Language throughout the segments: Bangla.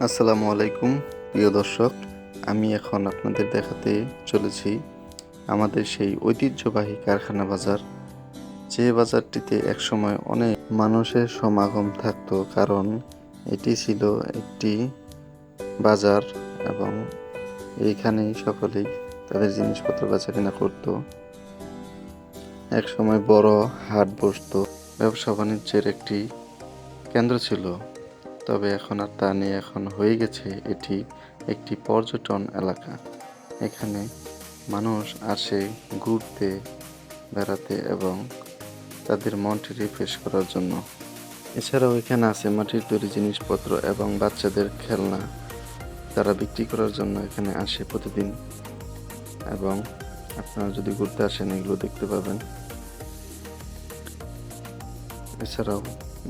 আসসালামু আলাইকুম প্রিয় দর্শক, আমি এখন আপনাদের দেখাতে চলেছি আমাদের সেই ঐতিহ্যবাহী কারখানা বাজার। যে বাজারটিতে একসময় অনেক মানুষের সমাগম থাকতো, কারণ এটি ছিল একটি বাজার এবং এইখানেই সকলেই তাদের জিনিসপত্র বেচাকেনা করতো। একসময় বড় হাট বসতো, ব্যবসা বাণিজ্যের একটি কেন্দ্র ছিল। তবে এখন আর তা নেই, এখন হয়ে গেছে এটি একটি পর্যটন এলাকা। এখানে মানুষ আসে ঘুরতে, বেড়াতে এবং তাদের মনটি রিফ্রেশ করার জন্য। এছাড়াও এখানে আছে মাটির তৈরি জিনিসপত্র এবং বাচ্চাদের খেলনা, তারা বিক্রি করার জন্য এখানে আসে প্রতিদিন। এবং আপনারা যদি ঘুরতে আসেন এগুলো দেখতে পাবেন। এছাড়াও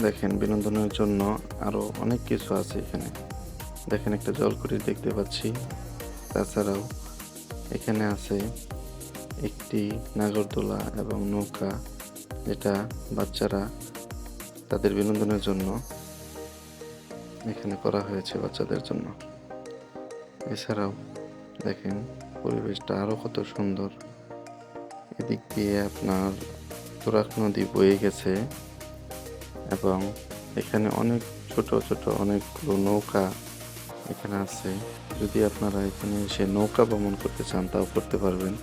দেখেন বিনোদনের জন্য আরো অনেক কিছু আছে এখানে। দেখেন একটা জলকুঠি দেখতে পাচ্ছি। তাছাড়াও এখানে আছে একটি নাগরদোলা এবং নৌকা, যেটা বাচ্চারা তাদের বিনোদনের জন্য এখানে করা হয়েছে বাচ্চাদের জন্য। এছাড়াও দেখেন পরিবেশটা আরো কত সুন্দর। এদিক দিয়ে আপনার তুরাগ নদী বয়ে গেছে এবং এখানে অনেক ছোট ছোট অনেকগুলো নৌকা এখানে আছে। যদি আপনারা এখানে এসে নৌকা ভ্রমণ করতে চান তাও করতে পারবেন।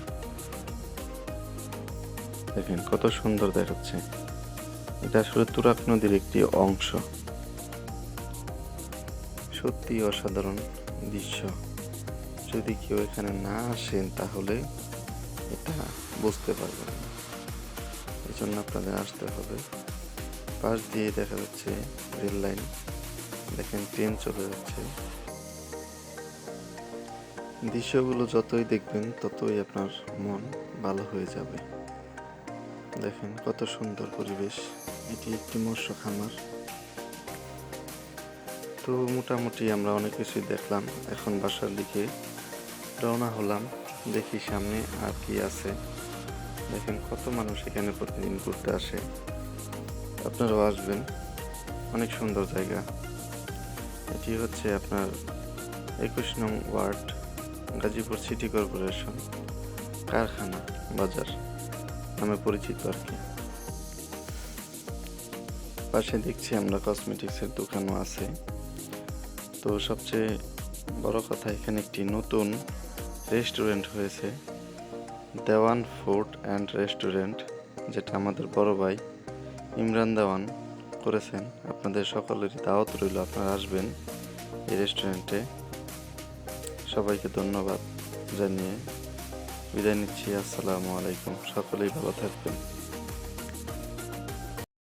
দেখেন কত সুন্দর দেখাচ্ছে। এটা আসলে তুরাগ নদীর একটি অংশ। সত্যি অসাধারণ দৃশ্য। যদি কেউ এখানে না আসেন তাহলে এটা বুঝতে পারবেন না। এই জন্য আপনাদের আসতে হবে। পাশ দিয়ে দেখা যাচ্ছে রেল লাইন, দেখেন ট্রেন চলে যাচ্ছে। দৃশ্যগুলো যতই দেখবেন ততই আপনার মন ভালো হয়ে যাবে। দেখেন কত সুন্দর পরিবেশ। এটি একটি মৎস্য খামার। তো মোটামুটি আমরা অনেক কিছুই দেখলাম। এখন বাসার দিকে রওনা হলাম, দেখি সামনে আর কি আছে। দেখেন কত মানুষ এখানে প্রতিদিন ঘুরতে আসে, আপনারাও আসবেন। অনেক সুন্দর জায়গা। এটি হচ্ছে আপনার 21 নং ওয়ার্ড, গাজীপুর সিটি কর্পোরেশন কারখানা বাজার নামে পরিচিত আর কি। পাশে দেখছি আমরা কসমেটিক্সের দোকানও আছে। তো সবচেয়ে বড় কথা, এখানে একটি নতুন রেস্টুরেন্ট হয়েছে, দেওয়ান ফুড অ্যান্ড রেস্টুরেন্ট, যেটা আমাদের বড় ভাই ইমরান দেওয়ান করেছেন। আপনাদের সকলেরই দাওয়াত রইল, আপনারা আসবেন এই রেস্টুরেন্টে। সবাইকে ধন্যবাদ জানিয়ে বিদায় নিচ্ছি। আসসালামু আলাইকুম। সকলেই ভালো থাকবেন।